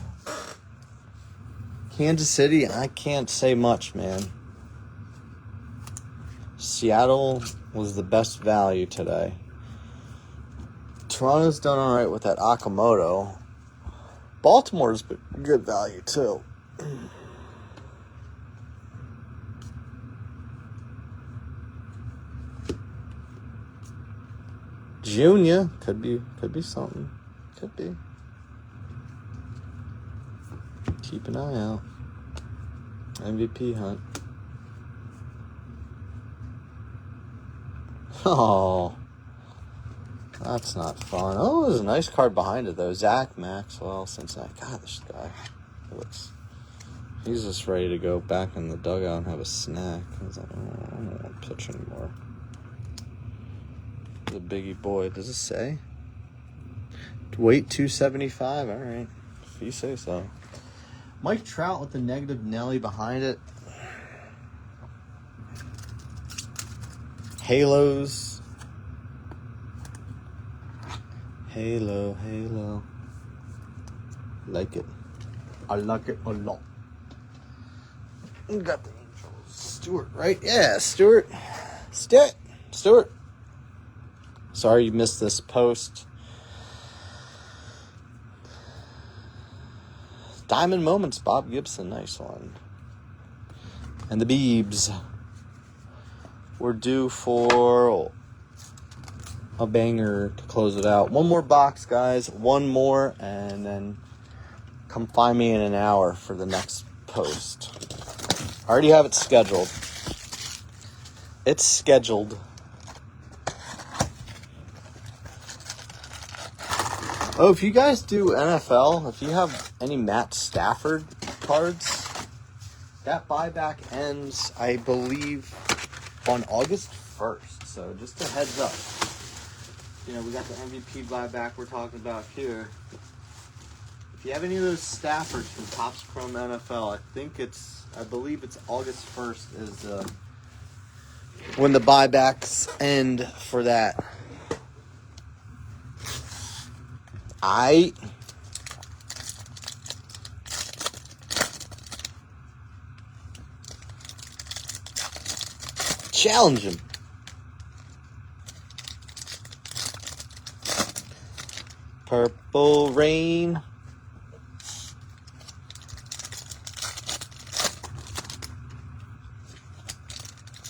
Kansas City, I can't say much, man. Seattle was the best value today. Toronto's done all right with that Okamoto. Baltimore's good value, too. Junior could be something. Could be. Keep an eye out. MVP hunt. Oh, that's not fun. Oh, there's a nice card behind it though. Zach Maxwell, Cincinnati. God, this guy looks. He's just ready to go back in the dugout and have a snack. He's like, oh, I don't want to pitch anymore. The biggie boy. Does it say? Weight 275. All right, if you say so. Mike Trout with the negative Nelly behind it. Halos. Halo. Like it. I like it a lot. We got the Angels. Stewart, right? Yeah, Stewart. Stewart. Sorry you missed this post. Diamond Moments, Bob Gibson, nice one. And the Beebs. We're due for a banger to close it out. One more box, guys. One more, and then come find me in an hour for the next post. I already have it scheduled. It's scheduled. Oh, if you guys do NFL, if you have any Matt Stafford cards, that buyback ends, I believe, on August 1st. So just a heads up. You know, we got the MVP buyback we're talking about here. If you have any of those Staffords from Topps Chrome NFL, I believe it's August 1st is when the buybacks end for that. Challenge him. Purple Rain.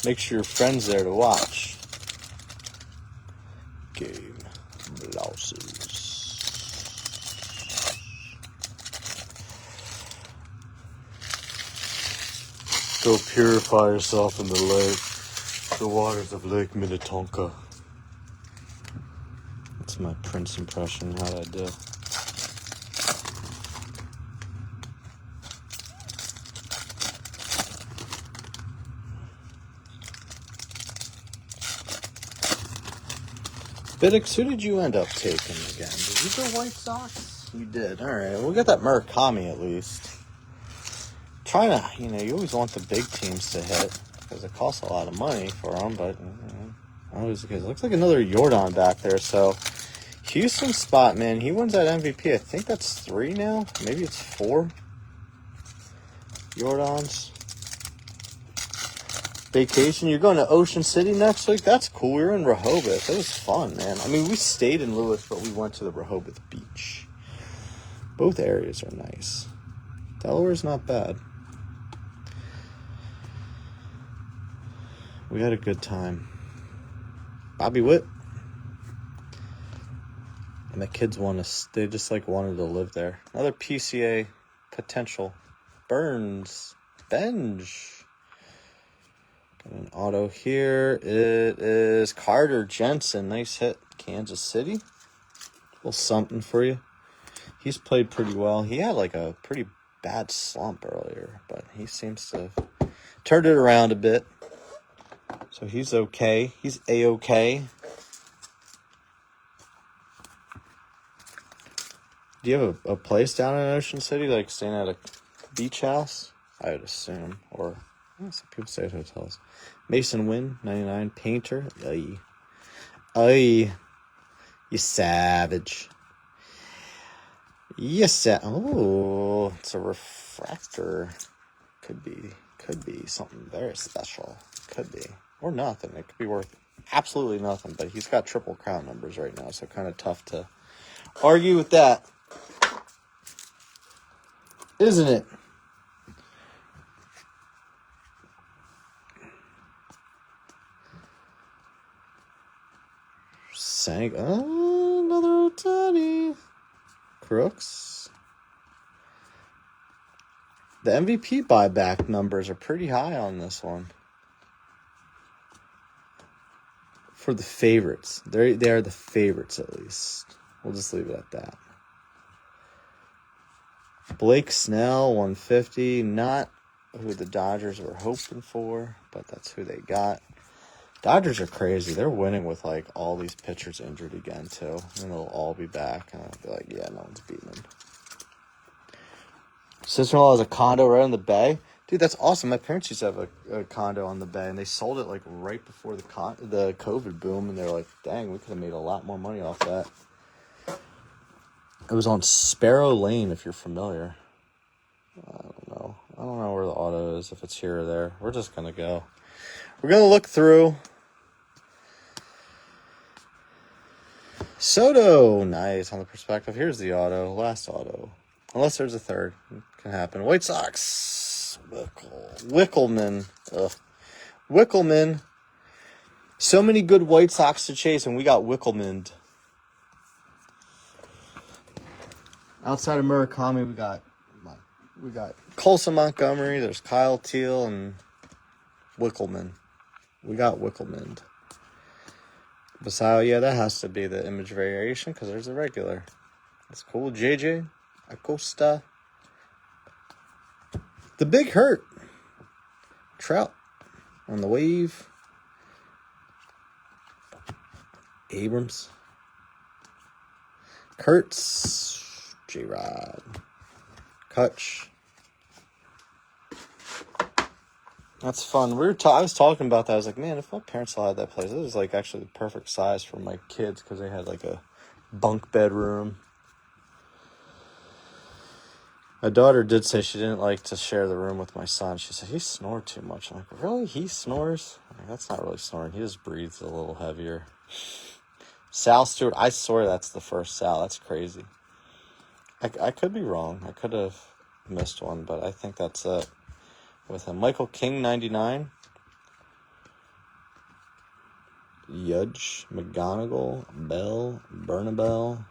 Make sure your friend's there to watch. Game blouses. Go purify yourself in the lake, the waters of Lake Minnetonka. That's my Prince impression. How'd I do? Biddix, who did you end up taking again? Did you go White Sox? You did. All right. We'll get that Murakami at least. Trying to, you always want the big teams to hit because it costs a lot of money for them, but always the case. Looks like another Jordan back there. So Houston spot, man, he wins that MVP. I think that's 3 now. Maybe it's 4 Jordans. Vacation. You're going to Ocean City next week? That's cool. We were in Rehoboth. It was fun, man. I mean, we stayed in Lewis, but we went to the Rehoboth beach. Both areas are nice. Delaware's not bad. We had a good time. Bobby Witt. And the kids they just wanted to live there. Another PCA potential. Burns. Benj. An auto here. It is Carter Jensen. Nice hit. Kansas City. A little something for you. He's played pretty well. He had like a pretty bad slump earlier, but he seems to have turned it around a bit. So he's okay. He's A-okay. Do you have a place down in Ocean City, like staying at a beach house? I would assume. Or some people stay at hotels. Mason Wynn, 99. Painter. Ay. Ay. You savage. Yes. Oh, it's a refractor. Could be something very special. Could be. Or nothing. It could be worth absolutely nothing. But he's got Triple Crown numbers right now, so kind of tough to argue with that. Isn't it? Another Ohtani. Crooks. The MVP buyback numbers are pretty high on this one. For the favorites. They are the favorites, at least. We'll just leave it at that. Blake Snell, 150. Not who the Dodgers were hoping for, but that's who they got. Dodgers are crazy. They're winning with, like, all these pitchers injured again, too. And they'll all be back. And I'll be like, yeah, no one's beating them. Sister-in-law has a condo right on the bay. Dude, that's awesome. My parents used to have a condo on the bay, and they sold it, like, right before the COVID boom. And they're like, dang, we could have made a lot more money off that. It was on Sparrow Lane, if you're familiar. I don't know. I don't know where the auto is, if it's here or there. We're just going to go. We're going to look through. Soto. Nice on the perspective. Here's the auto. Last auto. Unless there's a third. It can happen. White Sox. Wickelman. Ugh. Wickelman. So many good White Sox to chase, and we got Wickelman. Outside of Murakami, we got Colson Montgomery. There's Kyle Teal and Wickelman. We got Wickelman. Basayo, yeah, that has to be the image variation because there's a regular. That's cool. JJ Acosta. The Big Hurt. Trout on the wave. Abrams. Kurtz. J-Rod. Kutch. That's fun. I was talking about that. I was like, man, if my parents still had that place, this is like actually the perfect size for my kids because they had like a bunk bedroom. My daughter did say she didn't like to share the room with my son. She said, he snored too much. I'm like, really? He snores? I'm like, that's not really snoring. He just breathes a little heavier. Sal Stewart. I swear that's the first Sal. That's crazy. I could be wrong. I could have missed one, but I think that's it. With him. Michael King, 99. Judge, McGonigal, Bell, Bernabel,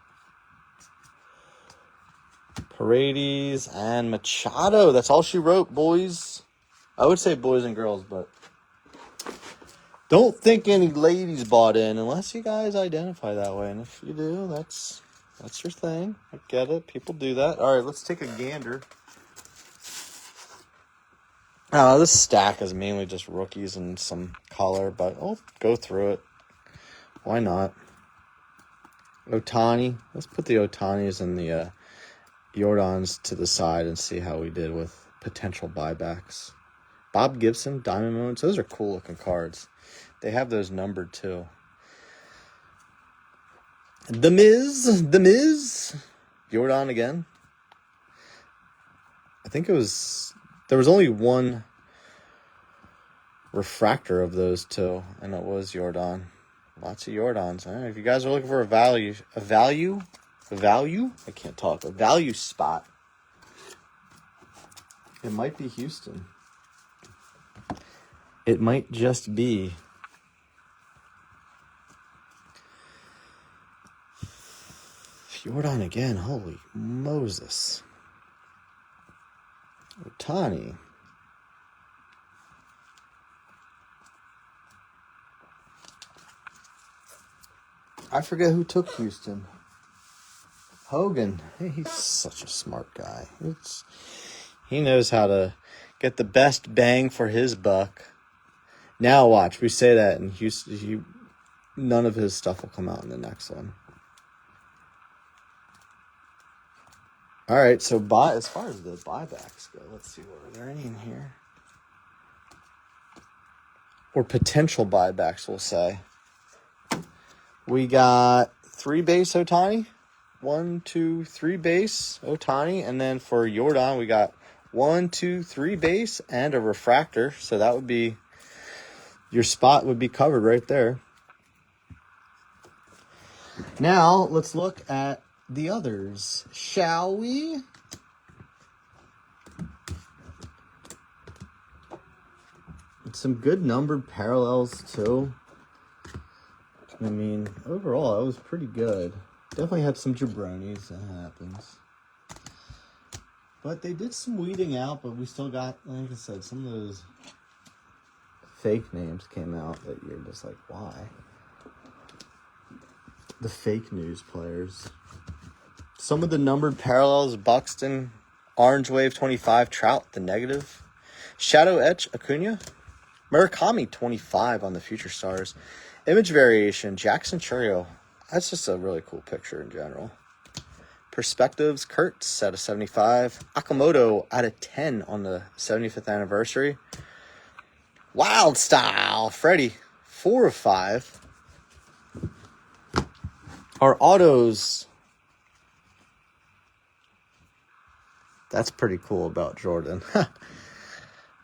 Paredes, and Machado. That's all she wrote, boys. I would say boys and girls, but don't think any ladies bought in unless you guys identify that way. And if you do, that's your thing. I get it. People do that. All right, let's take a gander. This stack is mainly just rookies and some color, but I'll go through it. Why not? Ohtani. Let's put the Ohtanis and the Jordans to the side and see how we did with potential buybacks. Bob Gibson, Diamond Moments. Those are cool looking cards. They have those numbered too. The Miz. Jordan again. I think there was only one refractor of those two, and it was Jordan. Lots of Jordans. If you guys are looking for a value, I can't talk, a value spot, it might be Houston. It might just be Jordan again. Holy Moses. Ohtani. I forget who took Houston. Hogan. Hey, he's such a smart guy. He knows how to get the best bang for his buck. Now watch, we say that, and Houston, none of his stuff will come out in the next one. All right, so as far as the buybacks go, let's see, are there any in here? Or potential buybacks, we'll say. We got 3 base Ohtani. 1, 2, 3 base Ohtani. And then for Jordan, we got 1, 2, 3 base and a refractor. So that would be, your spot would be covered right there. Now, let's look at the others, shall we? Some good numbered parallels, too. I mean, overall, it was pretty good. Definitely had some jabronis, that happens. But they did some weeding out, but we still got, like I said, some of those fake names came out that you're just like, why? The fake news players. Some of the numbered parallels, Buxton, Orange Wave 25, Trout, the negative. Shadow Etch, Acuna. Murakami, 25 on the Future Stars. Image variation, Jackson Churio. That's just a really cool picture in general. Perspectives, Kurtz out of 75. Akamoto out of 10 on the 75th anniversary. Wild Style, Freddie, 4 of 5. Our autos. That's pretty cool about Jordan.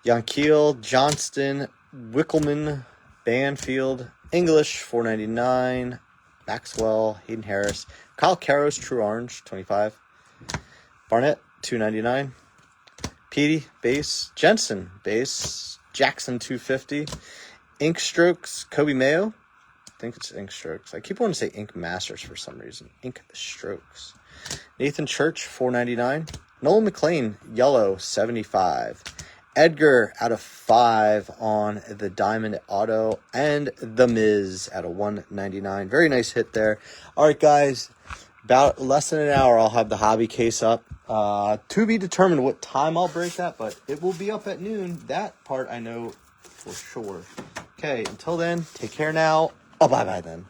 Yankiel, Johnston, Wickelman, Banfield, English, $4.99. Maxwell, Hayden Harris, Kyle Karros, True Orange, 25. Barnett, $2.99. Petey, base. Jensen, base. Jackson, $2.50. Ink Strokes, Kobe Mayo. I think it's Ink Strokes. I keep wanting to say Ink Masters for some reason. Ink Strokes. Nathan Church, $4.99. Nolan McLean, yellow, 75. Edgar out of 5 on the Diamond Auto. And The Miz out of 199. Very nice hit there. All right, guys. About less than an hour, I'll have the hobby case up. To be determined what time I'll break that, but it will be up at noon. That part I know for sure. Okay, until then, take care now. Oh, bye-bye then.